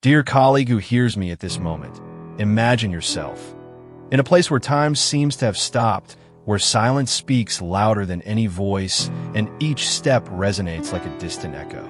Dear colleague who hears me at this moment, imagine yourself in a place where time seems to have stopped, where silence speaks louder than any voice, and each step resonates like a distant echo.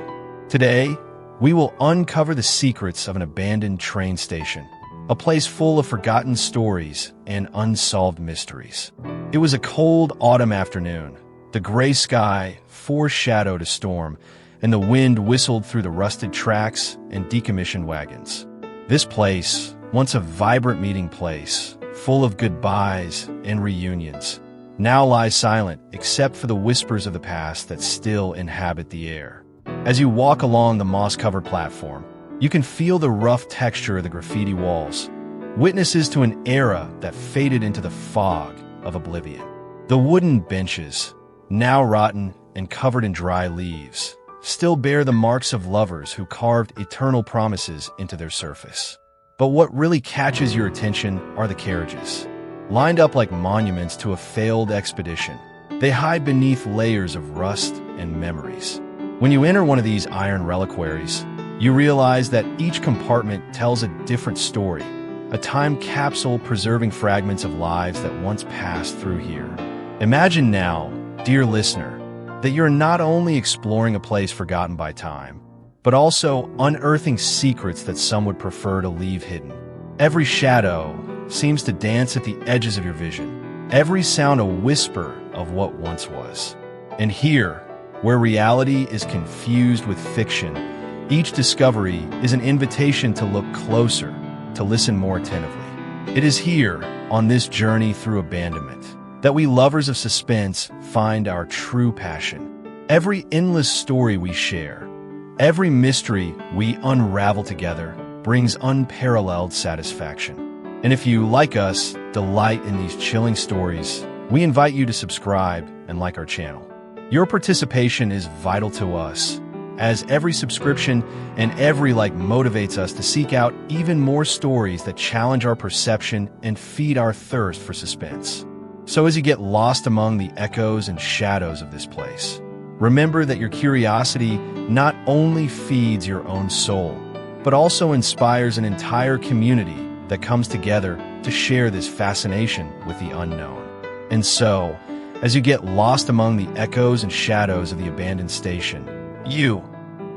Today, we will uncover the secrets of an abandoned train station, a place full of forgotten stories and unsolved mysteries. It was a cold autumn afternoon. The gray sky foreshadowed a storm, and the wind whistled through the rusted tracks and decommissioned wagons. This place, once a vibrant meeting place, full of goodbyes and reunions, now lies silent except for the whispers of the past that still inhabit the air. As you walk along the moss-covered platform, you can feel the rough texture of the graffiti walls, witnesses to an era that faded into the fog of oblivion. The wooden benches, now rotten and covered in dry leaves, still bear the marks of lovers who carved eternal promises into their surface. But what really catches your attention are the carriages. Lined up like monuments to a failed expedition, they hide beneath layers of rust and memories. When you enter one of these iron reliquaries, you realize that each compartment tells a different story, a time capsule preserving fragments of lives that once passed through here. Imagine now, dear listener, that you're not only exploring a place forgotten by time, but also unearthing secrets that some would prefer to leave hidden. Every shadow seems to dance at the edges of your vision, every sound a whisper of what once was. And here, where reality is confused with fiction, each discovery is an invitation to look closer, to listen more attentively. It is here, on this journey through abandonment, that we lovers of suspense find our true passion. Every endless story we share, every mystery we unravel together brings unparalleled satisfaction. And if you, like us, delight in these chilling stories, we invite you to subscribe and like our channel. Your participation is vital to us, as every subscription and every like motivates us to seek out even more stories that challenge our perception and feed our thirst for suspense. So as you get lost among the echoes and shadows of this place, remember that your curiosity not only feeds your own soul, but also inspires an entire community that comes together to share this fascination with the unknown. And so, as you get lost among the echoes and shadows of the abandoned station, you,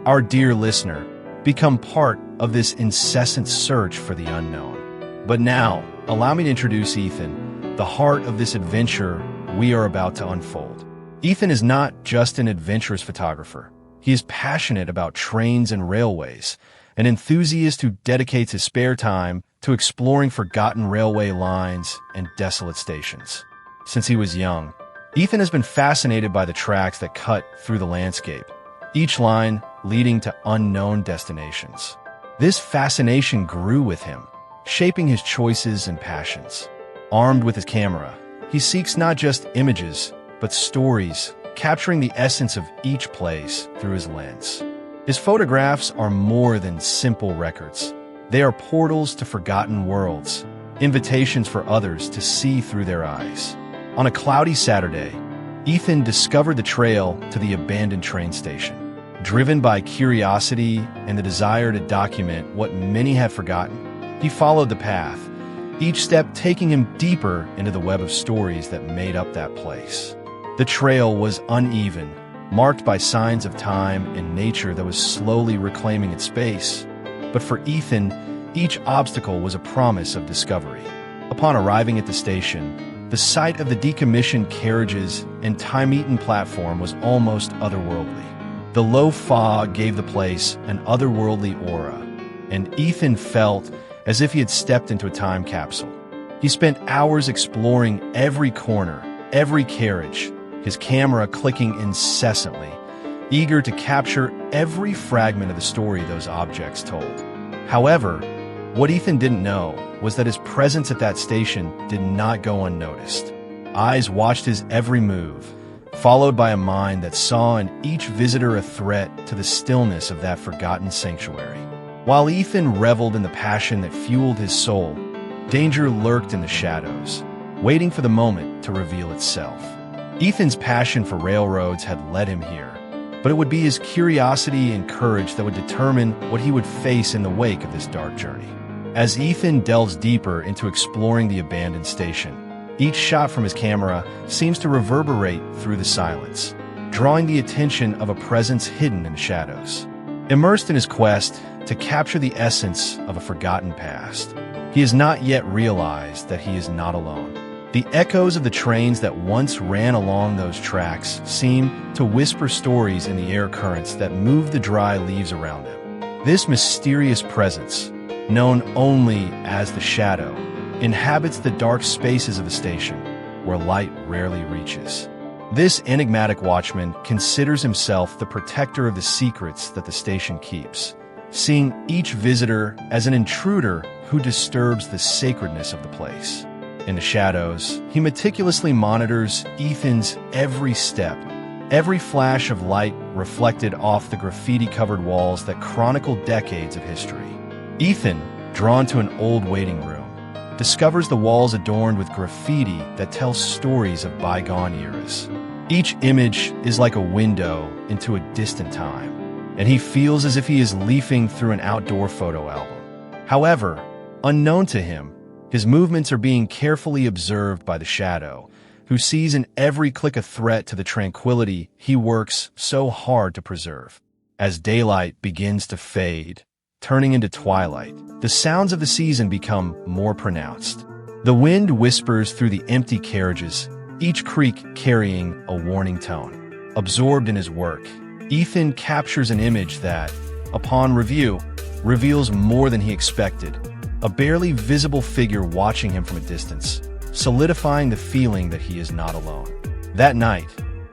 our dear listener, become part of this incessant search for the unknown. But now, allow me to introduce Ethan, the heart of this adventure we are about to unfold. Ethan is not just an adventurous photographer. He is passionate about trains and railways, an enthusiast who dedicates his spare time to exploring forgotten railway lines and desolate stations. Since he was young, Ethan has been fascinated by the tracks that cut through the landscape, each line leading to unknown destinations. This fascination grew with him, shaping his choices and passions. Armed with his camera, he seeks not just images, but stories, capturing the essence of each place through his lens. His photographs are more than simple records. They are portals to forgotten worlds, invitations for others to see through their eyes. On a cloudy Saturday, Ethan discovered the trail to the abandoned train station. Driven by curiosity and the desire to document what many had forgotten, he followed the path, each step taking him deeper into the web of stories that made up that place. The trail was uneven, marked by signs of time and nature that was slowly reclaiming its space. But for Ethan, each obstacle was a promise of discovery. Upon arriving at the station, the sight of the decommissioned carriages and time-eaten platform was almost otherworldly. The low fog gave the place an otherworldly aura, and Ethan felt as if he had stepped into a time capsule. He spent hours exploring every corner, every carriage, his camera clicking incessantly, eager to capture every fragment of the story those objects told. However, what Ethan didn't know was that his presence at that station did not go unnoticed. Eyes watched his every move, followed by a mind that saw in each visitor a threat to the stillness of that forgotten sanctuary. While Ethan reveled in the passion that fueled his soul, danger lurked in the shadows, waiting for the moment to reveal itself. Ethan's passion for railroads had led him here, but it would be his curiosity and courage that would determine what he would face in the wake of this dark journey. As Ethan delves deeper into exploring the abandoned station, each shot from his camera seems to reverberate through the silence, drawing the attention of a presence hidden in the shadows. Immersed in his quest to capture the essence of a forgotten past, he has not yet realized that he is not alone. The echoes of the trains that once ran along those tracks seem to whisper stories in the air currents that move the dry leaves around him. This mysterious presence, known only as the Shadow, inhabits the dark spaces of the station, where light rarely reaches. This enigmatic watchman considers himself the protector of the secrets that the station keeps, seeing each visitor as an intruder who disturbs the sacredness of the place. In the shadows, he meticulously monitors Ethan's every step, every flash of light reflected off the graffiti-covered walls that chronicle decades of history. Ethan, drawn to an old waiting room, discovers the walls adorned with graffiti that tells stories of bygone eras. Each image is like a window into a distant time, and he feels as if he is leafing through an outdoor photo album. However, unknown to him, his movements are being carefully observed by the Shadow, who sees in every click a threat to the tranquility he works so hard to preserve. As daylight begins to fade, turning into twilight, the sounds of the season become more pronounced. The wind whispers through the empty carriages, each creak carrying a warning tone. Absorbed in his work, Ethan captures an image that, upon review, reveals more than he expected. A barely visible figure watching him from a distance, solidifying the feeling that he is not alone. That night,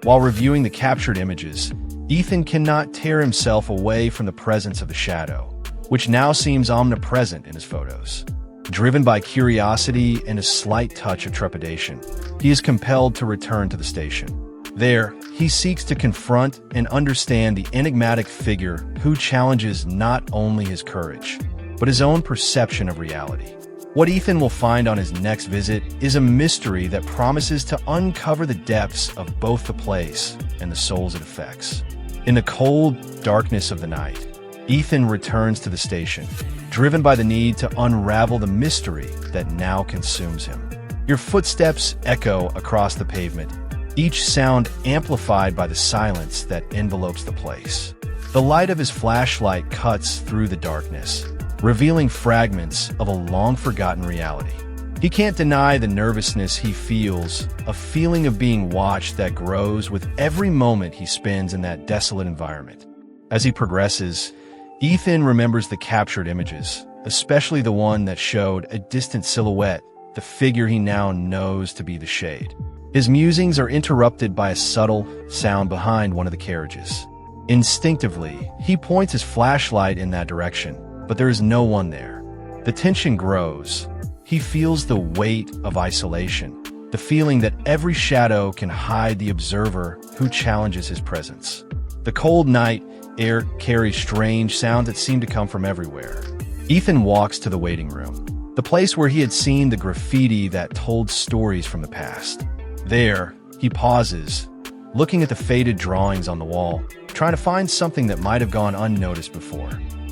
while reviewing the captured images, Ethan cannot tear himself away from the presence of the Shadow, which now seems omnipresent in his photos. Driven by curiosity and a slight touch of trepidation, he is compelled to return to the station. There, he seeks to confront and understand the enigmatic figure who challenges not only his courage, but his own perception of reality. What Ethan will find on his next visit is a mystery that promises to uncover the depths of both the place and the souls it affects. In the cold darkness of the night, Ethan returns to the station, driven by the need to unravel the mystery that now consumes him. Your footsteps echo across the pavement, each sound amplified by the silence that envelopes the place. The light of his flashlight cuts through the darkness, revealing fragments of a long-forgotten reality. He can't deny the nervousness he feels, a feeling of being watched that grows with every moment he spends in that desolate environment. As he progresses, Ethan remembers the captured images, especially the one that showed a distant silhouette, the figure he now knows to be the Shade. His musings are interrupted by a subtle sound behind one of the carriages. Instinctively, he points his flashlight in that direction, but there is no one there. The tension grows. He feels the weight of isolation, the feeling that every shadow can hide the observer who challenges his presence. The cold night air carries strange sounds that seem to come from everywhere. Ethan walks to the waiting room, the place where he had seen the graffiti that told stories from the past. There, he pauses, looking at the faded drawings on the wall, trying to find something that might have gone unnoticed before.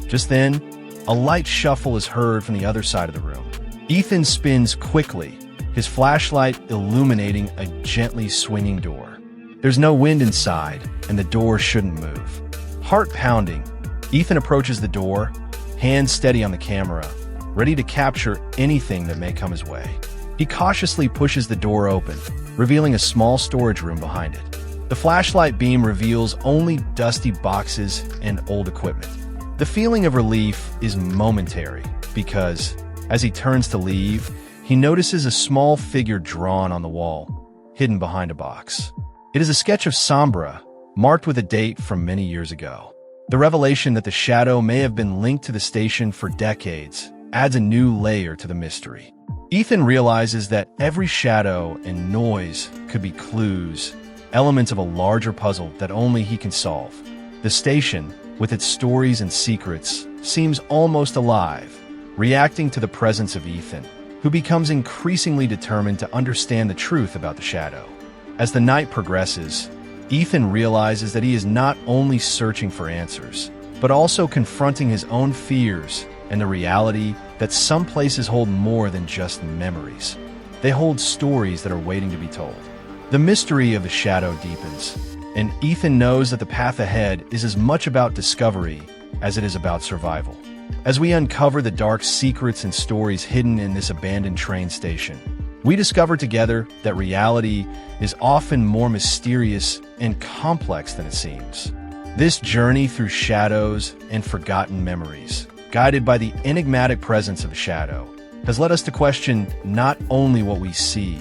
Just then, a light shuffle is heard from the other side of the room. Ethan spins quickly, his flashlight illuminating a gently swinging door. There's no wind inside, and the door shouldn't move. Heart pounding, Ethan approaches the door, hands steady on the camera, ready to capture anything that may come his way. He cautiously pushes the door open, revealing a small storage room behind it. The flashlight beam reveals only dusty boxes and old equipment. The feeling of relief is momentary because, as he turns to leave, he notices a small figure drawn on the wall, hidden behind a box. It is a sketch of Sombra, marked with a date from many years ago. The revelation that the Shadow may have been linked to the station for decades adds a new layer to the mystery. Ethan realizes that every shadow and noise could be clues, elements of a larger puzzle that only he can solve. The station, with its stories and secrets, seems almost alive, reacting to the presence of Ethan, who becomes increasingly determined to understand the truth about the Shadow. As the night progresses, Ethan realizes that he is not only searching for answers, but also confronting his own fears and the reality that some places hold more than just memories. They hold stories that are waiting to be told. The mystery of the shadow deepens, and Ethan knows that the path ahead is as much about discovery as it is about survival. As we uncover the dark secrets and stories hidden in this abandoned train station, we discover together that reality is often more mysterious and complex than it seems. This journey through shadows and forgotten memories, guided by the enigmatic presence of a shadow, has led us to question not only what we see,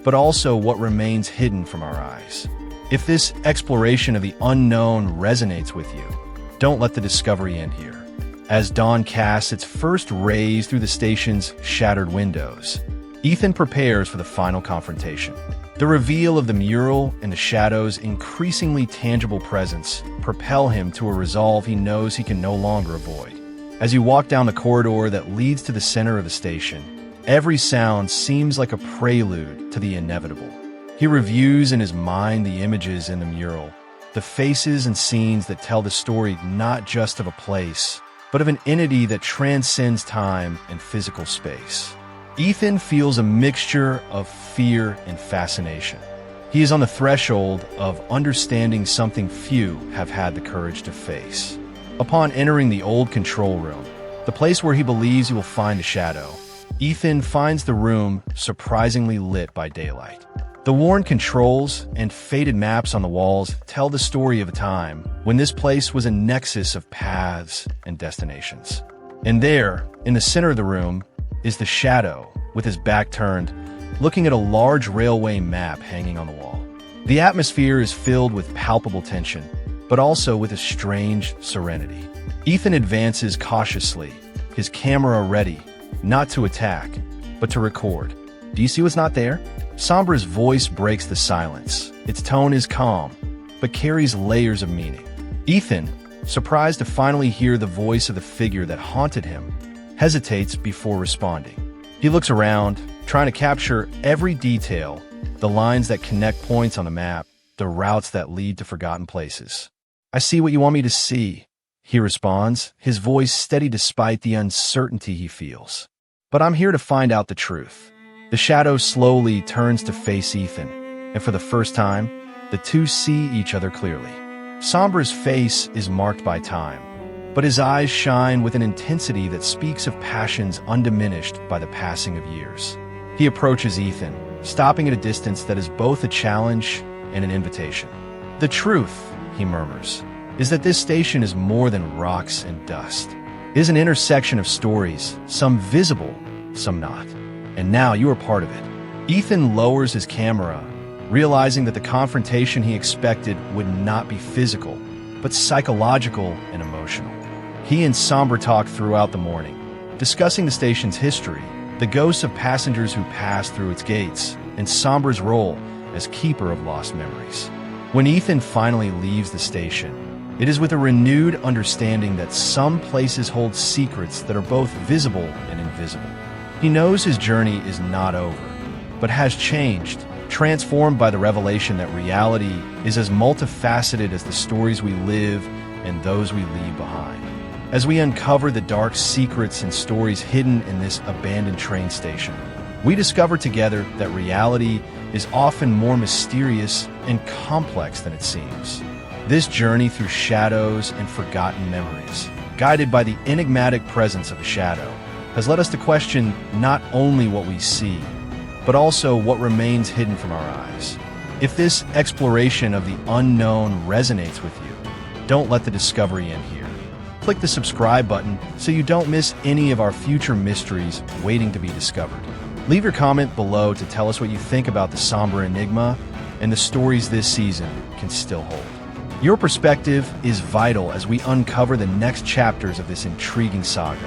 but also what remains hidden from our eyes. If this exploration of the unknown resonates with you, don't let the discovery end here. As dawn casts its first rays through the station's shattered windows, Ethan prepares for the final confrontation. The reveal of the mural and the shadow's increasingly tangible presence propel him to a resolve he knows he can no longer avoid. As you walk down the corridor that leads to the center of the station, every sound seems like a prelude to the inevitable. He reviews in his mind the images in the mural, the faces and scenes that tell the story not just of a place, but of an entity that transcends time and physical space. Ethan feels a mixture of fear and fascination. He is on the threshold of understanding something few have had the courage to face. Upon entering the old control room, the place where he believes he will find a shadow, Ethan finds the room surprisingly lit by daylight. The worn controls and faded maps on the walls tell the story of a time when this place was a nexus of paths and destinations. And there, in the center of the room, is the shadow, with his back turned, looking at a large railway map hanging on the wall. The atmosphere is filled with palpable tension, but also with a strange serenity. Ethan advances cautiously, his camera ready, not to attack, but to record. Do you see what's not there? Sombra's voice breaks the silence. Its tone is calm, but carries layers of meaning. Ethan, surprised to finally hear the voice of the figure that haunted him, hesitates before responding. He looks around, trying to capture every detail, the lines that connect points on the map, the routes that lead to forgotten places. "I see what you want me to see," he responds, his voice steady despite the uncertainty he feels. "But I'm here to find out the truth." The shadow slowly turns to face Ethan, and for the first time, the two see each other clearly. Sombra's face is marked by time, but his eyes shine with an intensity that speaks of passions undiminished by the passing of years. He approaches Ethan, stopping at a distance that is both a challenge and an invitation. "The truth," he murmurs, "is that this station is more than rocks and dust. It is an intersection of stories, some visible, some not. And now you are part of it." Ethan lowers his camera, realizing that the confrontation he expected would not be physical, but psychological and emotional. He and Sombra talk throughout the morning, discussing the station's history, the ghosts of passengers who passed through its gates, and Sombra's role as keeper of lost memories. When Ethan finally leaves the station, it is with a renewed understanding that some places hold secrets that are both visible and invisible. He knows his journey is not over, but has changed, transformed by the revelation that reality is as multifaceted as the stories we live and those we leave behind. As we uncover the dark secrets and stories hidden in this abandoned train station, we discover together that reality is often more mysterious and complex than it seems. This journey through shadows and forgotten memories, guided by the enigmatic presence of a shadow, has led us to question not only what we see, but also what remains hidden from our eyes. If this exploration of the unknown resonates with you, don't let the discovery end here. Click the subscribe button so you don't miss any of our future mysteries waiting to be discovered. Leave your comment below to tell us what you think about the Sombra enigma and the stories this season can still hold. Your perspective is vital as we uncover the next chapters of this intriguing saga.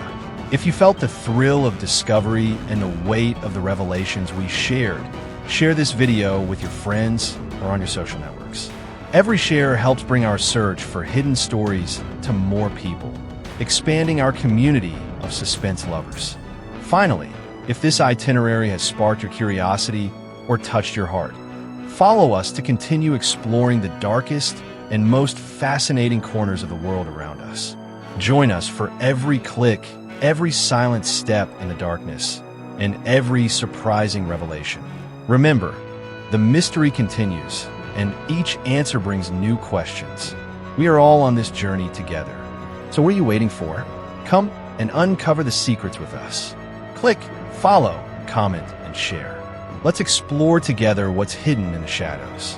If you felt the thrill of discovery and the weight of the revelations we shared, share this video with your friends or on your social networks. Every share helps bring our search for hidden stories to more people, expanding our community of suspense lovers. Finally, if this itinerary has sparked your curiosity or touched your heart, Follow us to continue exploring the darkest and most fascinating corners of the world around us. Join us for every click, every silent step in the darkness, and every surprising revelation. Remember, the mystery continues, and each answer brings new questions. We are all on this journey together. So what are you waiting for? Come and uncover the secrets with us. Click, follow, comment, and share. Let's explore together what's hidden in the shadows.